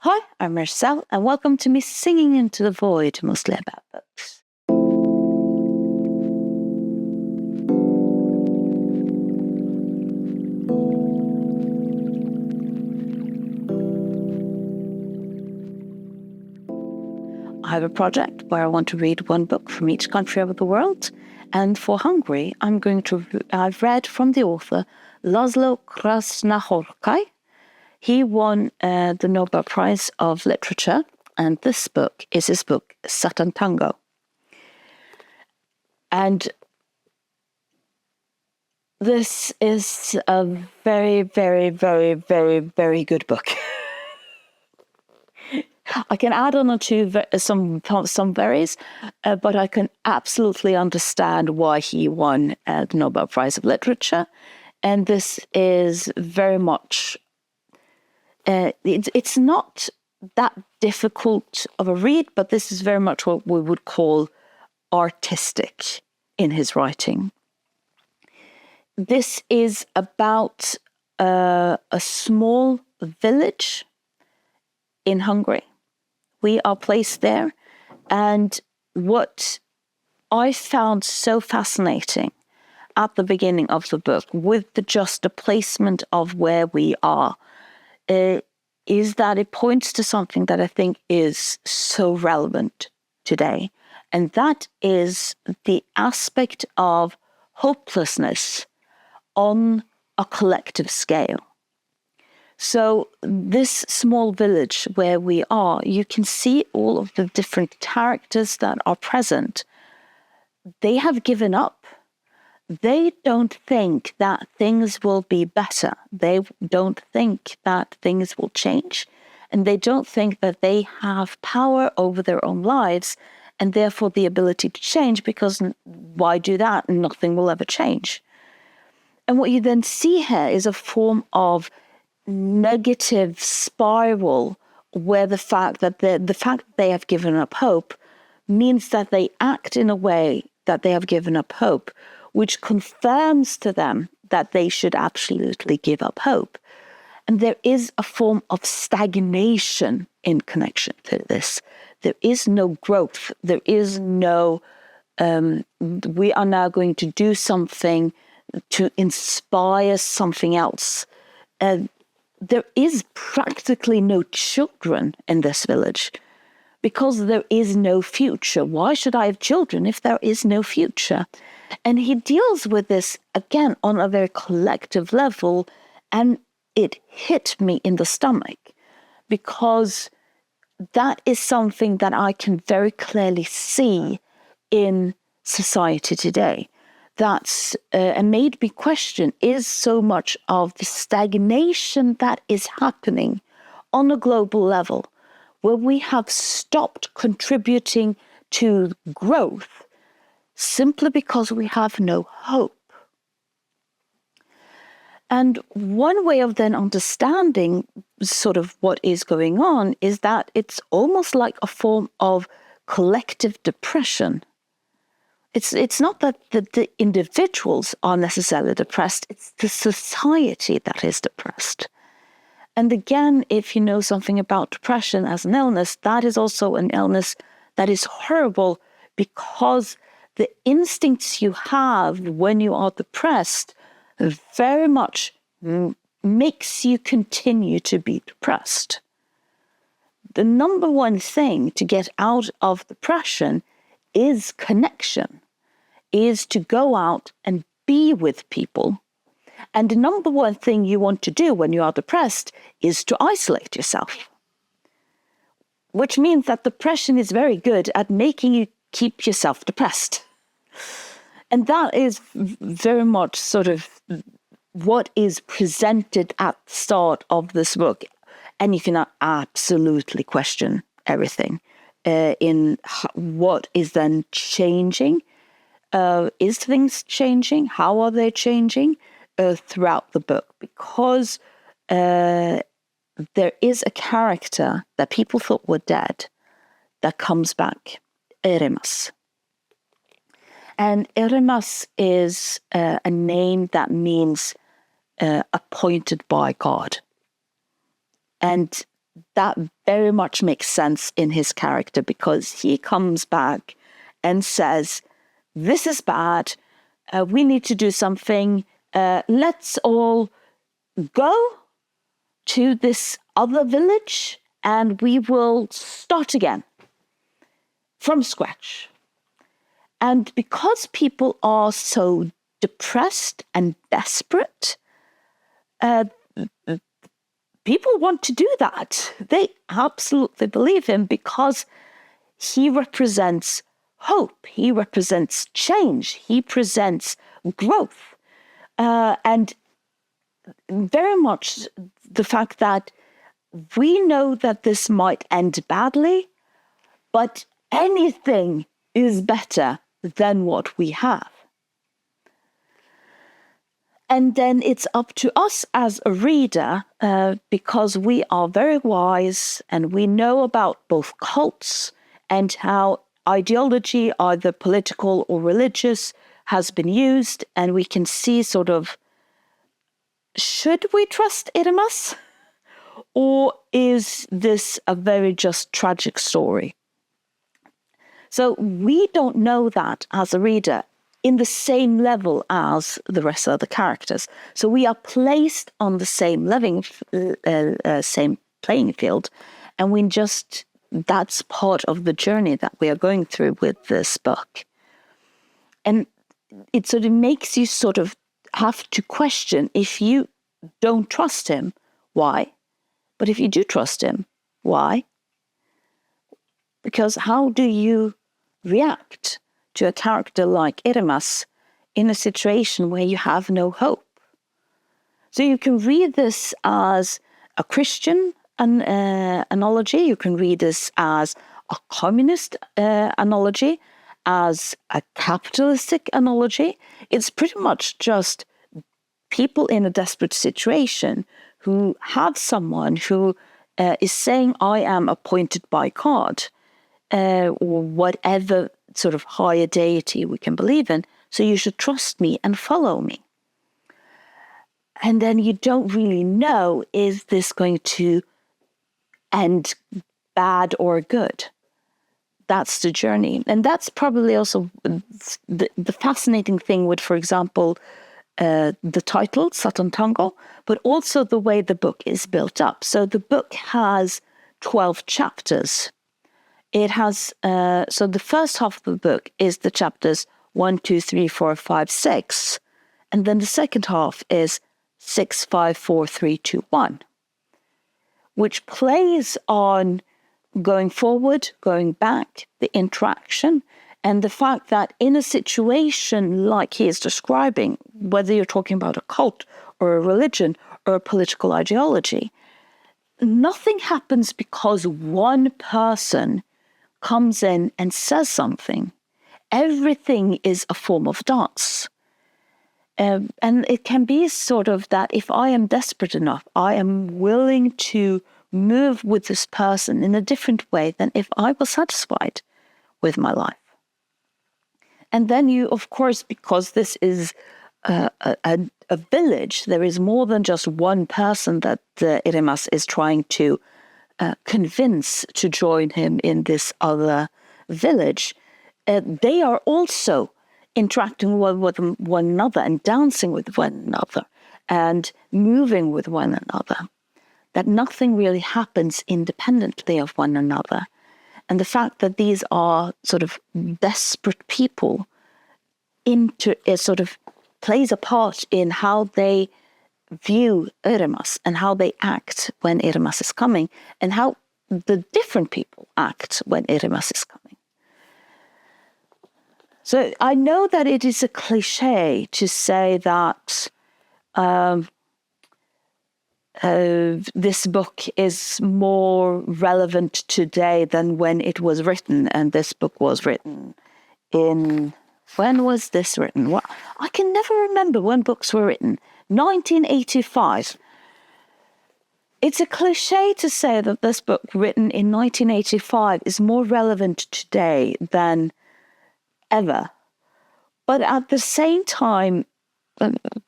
Hi, I'm Marcel, and welcome to me singing into the void, mostly about books. I have a project where I want to read one book from each country of the world, and for Hungary, I've read from the author László Krasznahorkai. He won the Nobel Prize of Literature, and this book is his book, Satantango. And this is a very, very, very, very, very good book. I can add on to some berries, but I can absolutely understand why he won the Nobel Prize of Literature. And this is very much... it's not that difficult of a read, but this is very much what we would call artistic in his writing. This is about a small village in Hungary. We are placed there, and what I found so fascinating at the beginning of the book, with just the placement of where we are, is that it points to something that I think is so relevant today, and that is the aspect of hopelessness on a collective scale. So this small village where we are, you can see all of the different characters that are present. They have given up. They don't think that things will be better. They don't think that things will change. And they don't think that they have power over their own lives and therefore the ability to change, because why do that? Nothing will ever change. And what you then see here is a form of negative spiral where the fact that they have given up hope means that they act in a way that they have given up hope, which confirms to them that they should absolutely give up hope. And there is a form of stagnation in connection to this. There is no growth. There is no, we are now going to do something to inspire something else. There is practically no children in this village because there is no future. Why should I have children if there is no future? And he deals with this, again, on a very collective level, and it hit me in the stomach because that is something that I can very clearly see in society today. That's and made me question, is so much of the stagnation that is happening on a global level, where we have stopped contributing to growth simply because we have no hope. And one way of then understanding sort of what is going on is that it's almost like a form of collective depression. It's not that the individuals are necessarily depressed, it's the society that is depressed. And again, if you know something about depression as an illness, that is also an illness that is horrible because the instincts you have when you are depressed very much makes you continue to be depressed. The number one thing to get out of depression is connection, is to go out and be with people. And the number one thing you want to do when you are depressed is to isolate yourself, which means that depression is very good at making you keep yourself depressed. And that is very much sort of what is presented at the start of this book. And you can absolutely question everything in what is then changing. Is things changing? How are they changing throughout the book? Because there is a character that people thought were dead that comes back, Eremas. And Eremas is a name that means appointed by God. And that very much makes sense in his character, because he comes back and says, this is bad, we need to do something, let's all go to this other village and we will start again from scratch. And because people are so depressed and desperate, people want to do that. They absolutely believe him, because he represents hope, he represents change, he presents growth. And very much the fact that we know that this might end badly, but anything is better than what we have. And then it's up to us as a reader, because we are very wise and we know about both cults and how ideology, either political or religious, has been used. And we can see sort of, should we trust Iremas? Or is this a very just tragic story? So we don't know that as a reader in the same level as the rest of the characters. So we are placed on the same same playing field, and that's part of the journey that we are going through with this book. And it sort of makes you sort of have to question, if you don't trust him, why? But if you do trust him, why? Because how do you react to a character like Iremas in a situation where you have no hope? So you can read this as a Christian analogy, you can read this as a communist analogy, as a capitalistic analogy. It's pretty much just people in a desperate situation who have someone who is saying, I am appointed by God, or whatever sort of higher deity we can believe in, so you should trust me and follow me. And then you don't really know, is this going to end bad or good? That's the journey. And that's probably also the fascinating thing with, for example, the title, Satantango, but also the way the book is built up. So the book has 12 chapters. It has, so the first half of the book is the chapters 1, 2, 3, 4, 5, 6. And then the second half is 6, 5, 4, 3, 2, 1, which plays on going forward, going back, the interaction, and the fact that in a situation like he is describing, whether you're talking about a cult or a religion or a political ideology, nothing happens because one person comes in and says something. Everything is a form of dance. And it can be sort of that if I am desperate enough, I am willing to move with this person in a different way than if I was satisfied with my life. And then you, of course, because this is a village, there is more than just one person that Iremas is trying to convince to join him in this other village. They are also interacting with one another and dancing with one another and moving with one another. That nothing really happens independently of one another. And the fact that these are sort of desperate people sort of plays a part in how they view Iremas and how they act when Iremas is coming, and how the different people act when Iremas is coming. So I know that it is a cliche to say that this book is more relevant today than when it was written, and this book was written in... When was this written? Well, I can never remember when books were written. 1985. It's a cliche to say that this book written in 1985 is more relevant today than ever. But at the same time,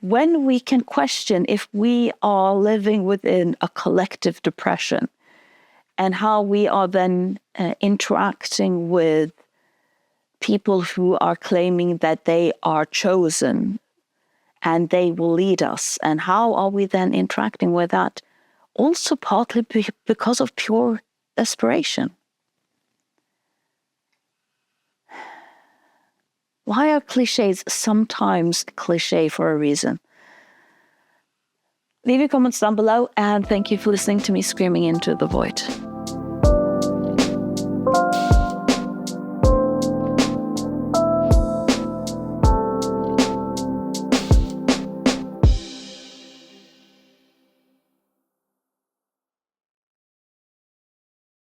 when we can question if we are living within a collective depression, and how we are then interacting with people who are claiming that they are chosen and they will lead us. And how are we then interacting with that? Also partly because of pure desperation. Why are cliches sometimes cliche for a reason? Leave your comments down below, and thank you for listening to me screaming into the void.